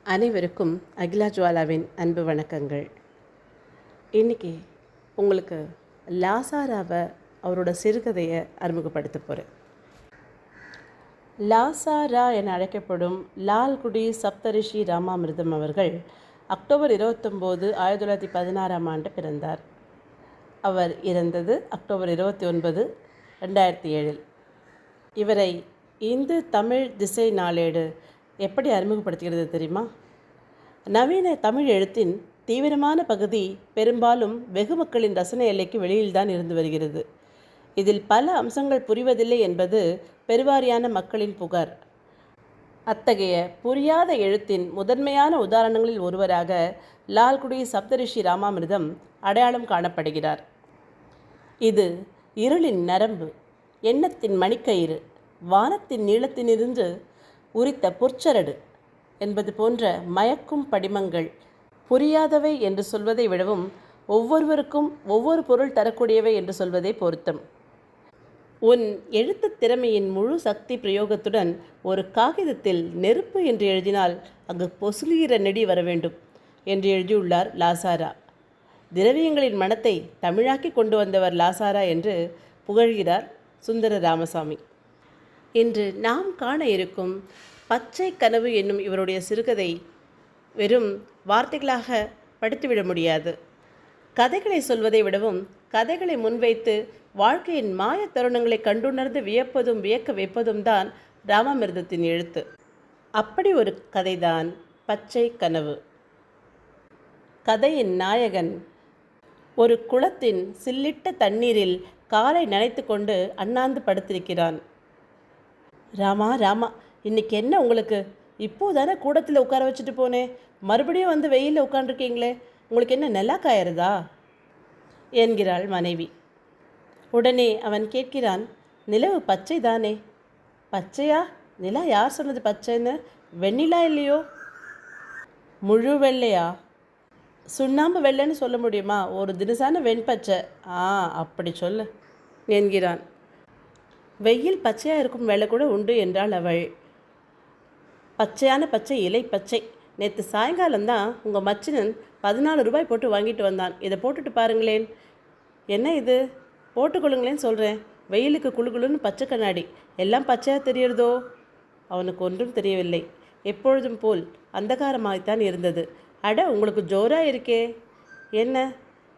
அனைவருக்கும் அகிலா ஜுவாலாவின் அன்பு வணக்கங்கள். இன்றைக்கி உங்களுக்கு லாசாராவை அவரோட சிறுகதையை அறிமுகப்படுத்த போகிறேன். லாசாரா என அழைக்கப்படும் லால்குடி சப்தரிஷி ராமாமிர்தம் அவர்கள் அக்டோபர் 29, 1916 பிறந்தார். அவர் இறந்தது அக்டோபர் 29, 2007. இவரை இந்து தமிழ் திசை நாளேடு எப்படி அறிமுகப்படுத்துகிறது தெரியுமா? நவீன தமிழ் எழுத்தின் தீவிரமான பகுதி பெரும்பாலும் வெகு மக்களின் ரசனை எல்லைக்கு வெளியில்தான் இருந்து வருகிறது. இதில் பல அம்சங்கள் புரிவதில்லை என்பது பெருவாரியான மக்களின் புகார். அத்தகைய புரியாத எழுத்தின் முதன்மையான உதாரணங்களில் ஒருவராக லால்குடி சப்தரிஷி ராமாமிர்தம் அடையாளம் காணப்படுகிறார். இது இருளின் நரம்பு, எண்ணத்தின் மணிக்கயிறு, வானத்தின் நீளத்தினிருந்து உரித்த பொற்சரடு என்பது போன்ற மயக்கும் படிமங்கள். புரியாதவை என்று சொல்வதை விடவும் ஒவ்வொருவருக்கும் ஒவ்வொரு பொருள் தரக்கூடியவை என்று சொல்வதே பொருத்தம். உன் எழுத்து திறமையின் முழு சக்தி பிரயோகத்துடன் ஒரு காகிதத்தில் நெருப்பு என்று எழுதினால் அங்கு பொசுலுகிற நெடி வர வேண்டும் என்று எழுதியுள்ளார் லாசாரா. திரவியங்களின் மனத்தை தமிழாக்கி கொண்டு வந்தவர் லாசாரா என்று புகழ்கிறார் சுந்தர ராமசாமி. இன்று நாம் காண இருக்கும் பச்சை கனவு என்னும் இவருடைய சிறுகதை வெறும் வார்த்தைகளாக படித்துவிட முடியாது. கதைகளை சொல்வதை விடவும் கதைகளை முன்வைத்து வாழ்க்கையின் மாய தருணங்களை கண்டுணர்ந்து வியப்பதும் வியக்க வைப்பதும் தான் ராமாமிர்தத்தின் எழுத்து. அப்படி ஒரு கதைதான் பச்சை கனவு. கதையின் நாயகன் ஒரு குளத்தின் சில்லிட்ட தண்ணீரில் காலை நனைத்து கொண்டு அண்ணாந்து படுத்திருக்கிறான். ராமா ராமா, இன்றைக்கி என்ன உங்களுக்கு? இப்போதானே கூடத்தில் உட்கார வச்சுட்டு போனேன், மறுபடியும் வந்து வெயிலில் உட்காண்டிருக்கீங்களே, உங்களுக்கு என்ன நல்லா காயறதா என்கிறாள் மனைவி. உடனே அவன் கேட்கிறான், நிலவு பச்சை தானே? பச்சையா? நிலா யார் சொன்னது பச்சைன்னு? வெண்ணிலா இல்லையோ? முழு வெள்ளையா? சுண்ணாம்பு வெள்ளைன்னு சொல்ல முடியுமா? ஒரு தினசான வெண்பச்சை. அப்படி சொல்லு என்கிறான். வெயில் பச்சையாக இருக்கும் வேலை கூட உண்டு என்றாள் அவள். பச்சையான பச்சை, இலை பச்சை. நேற்று சாயங்காலம்தான் உங்கள் மச்சினன் 14 ரூபாய் போட்டு வாங்கிட்டு வந்தான். இதை போட்டுட்டு பாருங்களேன். என்ன இது? போட்டுக்கொள்ளுங்களேன்னு சொல்கிறேன். வெயிலுக்கு குளுகுளுன்னு பச்சை கண்ணாடி, எல்லாம் பச்சையாக தெரியறதோ? அவனுக்கு ஒன்றும் தெரியவில்லை. எப்பொழுதும் போல் அந்தகாரமாகத்தான் இருந்தது. அட, உங்களுக்கு ஜோராக இருக்கே. என்ன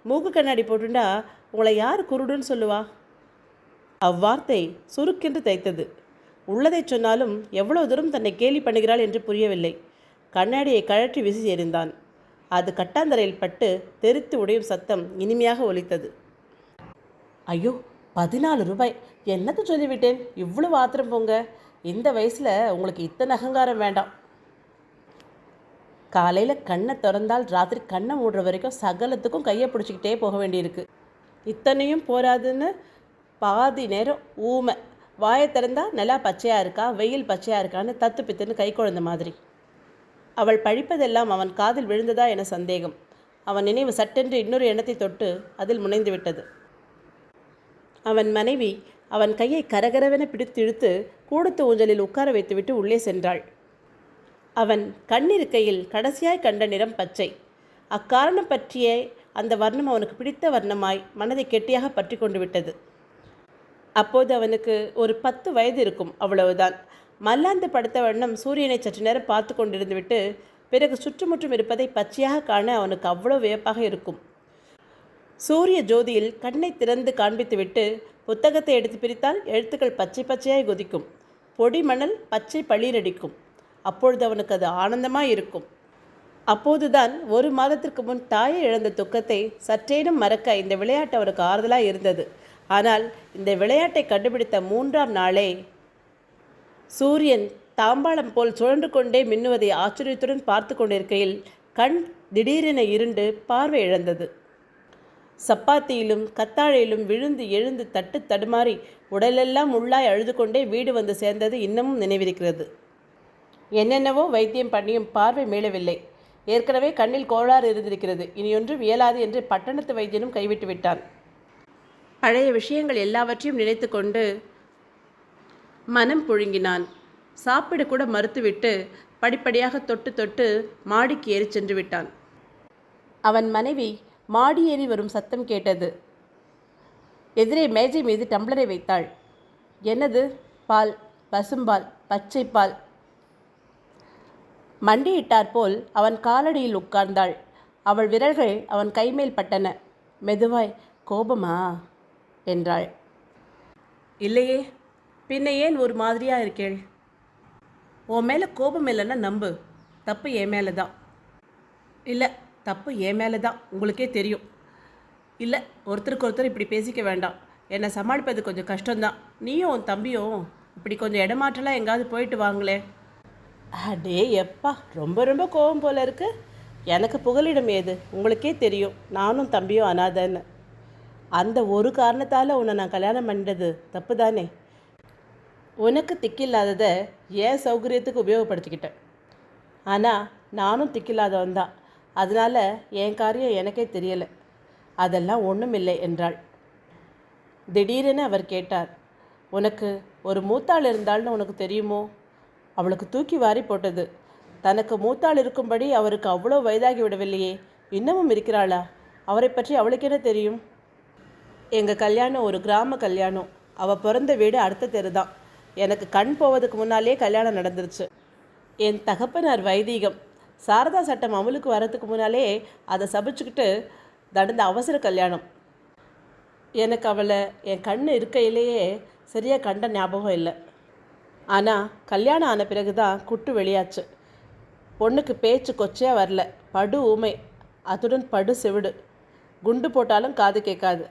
மூக்கு கண்ணாடி போட்டுண்டா உங்களை யார் குருடுன்னு சொல்லுவா? அவ்வார்த்தை சுருக்கென்று தைத்தது. உள்ளதை சொன்னாலும் எவ்வளவு தூரம் தன்னை கேலி பண்ணுகிறாள் என்று புரியவில்லை. கண்ணாடியை கழற்றி விசி எறிந்தான். அது கட்டாந்தரையில் பட்டு தெரித்து உடையும் சத்தம் இனிமையாக ஒலித்தது. ஐயோ, 14 ரூபாய்! என்னத்தை சொல்லிவிட்டேன்? இவ்வளவு ஆத்திரம் போங்க. இந்த வயசில் உங்களுக்கு இத்தனை அகங்காரம் வேண்டாம். காலையில் கண்ணை திறந்தால் ராத்திரி கண்ணை மூடுற வரைக்கும் சகலத்துக்கும் கையை பிடிச்சிக்கிட்டே போக வேண்டியிருக்கு. இத்தனையும் போராதுன்னு பாதி நேரம் ஊமை. வாயை திறந்தால் நிலா பச்சையாக இருக்கா, வெயில் பச்சையாக இருக்கான்னு தத்து பித்துன்னு கை குழந்த மாதிரி. அவள் பழிப்பதெல்லாம் அவன் காதில் விழுந்ததா என சந்தேகம். அவன் நினைவு சட்டென்று இன்னொரு எண்ணத்தை தொட்டு அதில் முனைந்து விட்டது. அவன் மனைவி அவன் கையை கரகரவென பிடித்து இழுத்து கூடத்து ஊஞ்சலில் உட்கார வைத்துவிட்டு உள்ளே சென்றாள். அவன் கண்ணிருக்கையில் கடைசியாய் கண்ட நிறம் பச்சை. அக்காரணம் பற்றிய அந்த வர்ணம் அவனுக்கு பிடித்த வர்ணமாய் மனதை கெட்டியாக பற்றி கொண்டு விட்டது. அப்போது அவனுக்கு ஒரு 10 வயது இருக்கும், அவ்வளவுதான். மல்லாந்து படுத்த வண்ணம் சூரியனை சற்று நேரம் பார்த்து கொண்டிருந்து விட்டு பிறகு சுற்றுமுற்றும் இருப்பதை பச்சையாக காண அவனுக்கு அவ்வளோ வியப்பாக இருக்கும். சூரிய ஜோதியில் கண்ணை திறந்து காண்பித்துவிட்டு புத்தகத்தை எடுத்து பிரித்தால் எழுத்துக்கள் பச்சை பச்சையாய் கொதிக்கும். பொடி மணல் பச்சை பளிரடிக்கும். அப்பொழுது அவனுக்கு அது ஆனந்தமாய் இருக்கும். அப்போதுதான் 1 மாதத்திற்கு முன் தாயை இழந்த துக்கத்தை சற்றேனும் மறக்க இந்த விளையாட்டு அவனுக்கு ஆறுதலாக இருந்தது. ஆனால் இந்த விளையாட்டை கண்டுபிடித்த 3ஆம் நாளே சூரியன் தாம்பாளம் போல் சுழன்று கொண்டே மின்னுவதை ஆச்சரியத்துடன் பார்த்து கொண்டிருக்கையில் கண் திடீரென இருண்டு பார்வை இழந்தது. சப்பாத்தியிலும் கத்தாழையிலும் விழுந்து எழுந்து தட்டு தடுமாறி உடலெல்லாம் உள்ளாய் அழுது கொண்டே வீடு வந்து சேர்ந்தது இன்னமும் நினைவிருக்கிறது. என்னென்னவோ வைத்தியம் பண்ணியும் பார்வை மீளவில்லை. ஏற்கனவே கண்ணில் கோளாறு இருந்திருக்கிறது, இனியொன்றும் இயலாது என்று பட்டணத்து வைத்தியனும் கைவிட்டு விட்டான். பழைய விஷயங்கள் எல்லாவற்றையும் நினைத்து கொண்டு மனம் புழுங்கினான். சாப்பிட கூட மறுத்துவிட்டு படிப்படியாக தொட்டு தொட்டு மாடிக்கு ஏறி சென்று விட்டான். அவன் மனைவி மாடி ஏறி வரும் சத்தம் கேட்டது. எதிரே மேஜை மீது டம்ளரை வைத்தாள். என்னது? பால், பசும்பால், பச்சை பால். மண்டியிட்டாற்போல் அவன் காலடியில் உட்கார்ந்தாள். அவள் விரல்கள் அவன் கைமேல் பட்டன. மெதுவாய், கோபமா என்றாள். இல்லையே, பின்ன ஏன் ஒரு மாதிரியா இருக்கேள்? உன் மேலே கோபம் இல்லைன்னா நம்பு, தப்பு என் மேலே தான். இல்லை, தப்பு என் மேலே தான், உங்களுக்கே தெரியும். இல்லை, ஒருத்தருக்கு ஒருத்தர் இப்படி பேசிக்க வேண்டாம். என்னை சமாளிப்பது கொஞ்சம் கஷ்டம்தான். நீயும் உன் தம்பியும் இப்படி கொஞ்சம் இடமாற்றலாம் எங்காவது போயிட்டு வாங்களே. அடே எப்பா, ரொம்ப ரொம்ப கோபம் போல இருக்கு. எனக்கு புகலிடம் ஏது? உங்களுக்கே தெரியும், நானும் தம்பியும் அனாதன்னு. அந்த ஒரு காரணத்தால் உன்னை நான் கல்யாணம் பண்ணுறது தப்பு தானே? உனக்கு திக்கில்லாததை ஏன் சௌகரியத்துக்கு உபயோகப்படுத்திக்கிட்டேன். ஆனால் நானும் திக்கில்லாதவன் தான். அதனால் என் காரியம் எனக்கே தெரியலை. அதெல்லாம் ஒன்றும் இல்லை என்றாள். திடீரென அவர் கேட்டார், உனக்கு ஒரு மூத்தாள் இருந்தால்னு உனக்கு தெரியுமோ? அவளுக்கு தூக்கி வாரி போட்டது. தனக்கு மூத்தாள் இருக்கும்படி அவருக்கு அவ்வளோ வயதாகி விடவில்லையே, இன்னமும் இருக்கிறாளா? அவரை பற்றி அவளுக்கு என்ன தெரியும்? எங்கள் கல்யாணம் ஒரு கிராம கல்யாணம். அவள் பிறந்த வீடு அடுத்த தெரு தான். எனக்கு கண் போவதுக்கு முன்னாலே கல்யாணம் நடந்துருச்சு. என் தகப்பனார் வைதீகம். சாரதா சட்டம் அமலுக்கு வரத்துக்கு முன்னாலே அதை சபிச்சுக்கிட்டு நடந்த அவசர கல்யாணம். எனக்கு அவளை என் கண் இருக்கையிலேயே சரியாக கண்ட ஞாபகம் இல்லை. ஆனால் கல்யாணம் ஆன பிறகு தான் குட்டு வெளியாச்சு. பொண்ணுக்கு பேச்சு கொச்சையாக வரல. படு ஊமை, அத்துடன் படு செவிடு. குண்டு போட்டாலும் காது கேட்காது.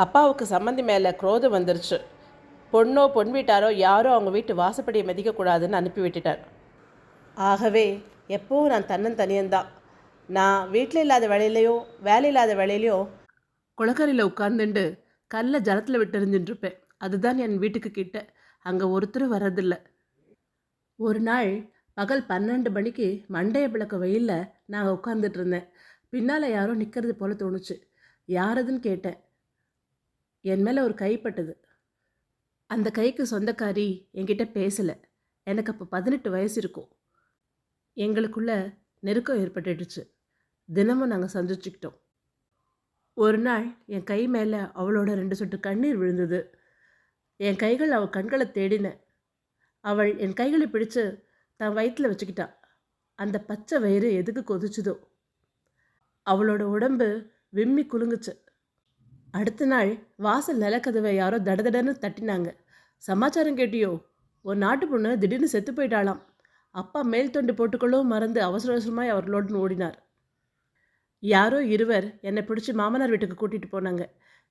அப்பாவுக்கு சம்மந்தி மேலே குரோதம் வந்துருச்சு. பொண்ணோ பொன் வீட்டாரோ யாரோ அவங்க வீட்டு வாசப்படியை மதிக்கக்கூடாதுன்னு அனுப்பி விட்டுட்டார். ஆகவே எப்போவும் நான் தன்னந்தனியன்தான். நான் வீட்டில் இல்லாத வேலையிலையோ வேலை இல்லாத வேலையிலையோ குளக்கரையில் உட்கார்ந்துண்டு கல்லை ஜலத்தில் விட்டுருந்துட்டுருப்பேன். அதுதான் என் வீட்டுக்கு கிட்ட. அங்கே ஒருத்தரும் வர்றதில்லை. ஒரு நாள் பகல் 12 மணிக்கு மண்டைய விளக்கு வெயிலில் நாங்கள் உட்கார்ந்துட்டு இருந்தேன். பின்னால் யாரோ நிற்கிறது போல தோணுச்சு. யாரதுன்னு கேட்டேன். என் மேலே ஒரு கைப்பட்டது. அந்த கைக்கு சொந்தக்காரி என்கிட்ட பேசலை. எனக்கு அப்போ 18 வயசு இருக்கும். எங்களுக்குள்ள நெருக்கம் ஏற்பட்டுடுச்சு. தினமும் நாங்கள் சந்திச்சுக்கிட்டோம். ஒரு நாள் என் கை மேலே அவளோட 2 சொட்டு கண்ணீர் விழுந்தது. என் கைகள் அவள் கண்களை தேடின. அவள் என் கைகளை பிடிச்சு தன் வயிற்றில் வச்சுக்கிட்டா. அந்த பச்சை வயிறு எதுக்கு கொதிச்சுதோ. அவளோட உடம்பு விம்மி குலுங்குச்சு. அடுத்த நாள் வாசல் நிலக்கதவை யாரோ தடதடன்னு தட்டினாங்க. சமாச்சாரம் கேட்டியோ? ஒரு நாட்டு பொண்ணு திடீர்னு செத்து போயிட்டாளாம். அப்பா மேல் தொண்டு போட்டுக்கொள்ளவும் மறந்து அவசர அவசரமாய் அவர்களோடு ஓடினார். யாரோ இருவர் என்னை பிடிச்சி மாமனார் வீட்டுக்கு கூட்டிகிட்டு போனாங்க.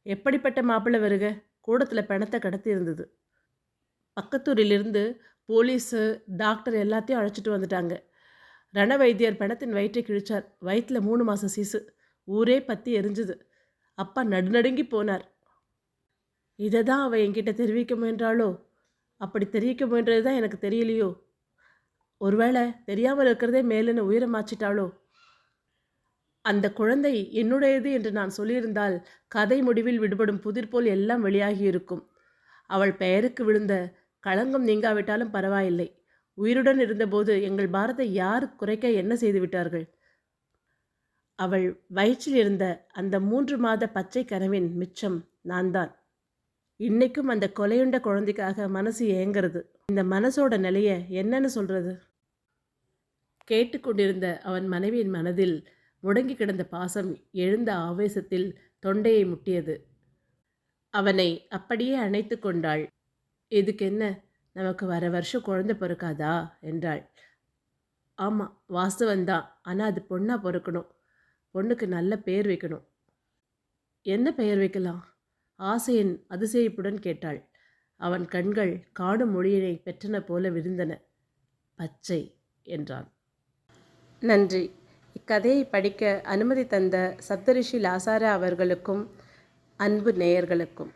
எப்படிப்பட்ட மாப்பிள்ளை வருக? கூடத்தில் பிணத்தை கடத்தி இருந்தது. பக்கத்தூரிலிருந்து போலீஸு டாக்டர் எல்லாத்தையும் அழைச்சிட்டு வந்துட்டாங்க. ரண வைத்தியர் பிணத்தின் வயிற்றை கிழிச்சார். வயிற்றில் 3 மாதம் சீசு. ஊரே பற்றி எரிஞ்சுது. அப்பா நடுநடுங்கி போனார். இதை தான் அவள் என்கிட்ட தெரிவிக்க முயன்றாளோ? அப்படி தெரிவிக்க முயன்றது தான் எனக்கு தெரியலையோ? ஒருவேளை தெரியாமல் இருக்கிறதே மேலுன்னு உயிரை மாச்சிட்டாளோ? அந்த குழந்தை என்னுடையது என்று நான் சொல்லியிருந்தால் கதை முடிவில் விடுபடும் புதிர் போல் எல்லாம் வெளியாகி இருக்கும். அவள் பெயருக்கு விழுந்த களங்கம் நீங்காவிட்டாலும் பரவாயில்லை. உயிருடன் இருந்தபோது எங்கள் பாரத்தை யார் குறைக்க என்ன செய்து விட்டார்கள்? அவள் வயிற்றில் இருந்த அந்த 3 மாத பச்சை கனவின் மிச்சம் நான் தான். இன்னைக்கும் அந்த கொலையுண்ட குழந்தைக்காக மனசு ஏங்கிறது. இந்த மனசோட நிலைய என்னன்னு சொல்றது? கேட்டுக்கொண்டிருந்த அவன் மனைவியின் மனதில் முடங்கி கிடந்த பாசம் எழுந்த ஆவேசத்தில் தொண்டையை முட்டியது. அவனை அப்படியே அணைத்து கொண்டாள். இதுக்கு என்ன, நமக்கு வர வருஷம் குழந்தை பிறக்காதா என்றாள். ஆமாம், வாஸ்தவந்தான். ஆனால் அது பொண்ணாக பிறக்கணும். பொண்ணுக்கு நல்ல பெயர் வைக்கணும். என்ன பெயர் வைக்கலாம்? ஆசையின் அதிசயிப்புடன் கேட்டாள். அவன் கண்கள் காடும் மொழியினை பெற்றன போல விரிந்தன. பச்சை என்றான். நன்றி. இக்கதையை படிக்க அனுமதி தந்த சப்தரிஷி லாசாரா அவர்களுக்கும் அன்பு நேயர்களுக்கும்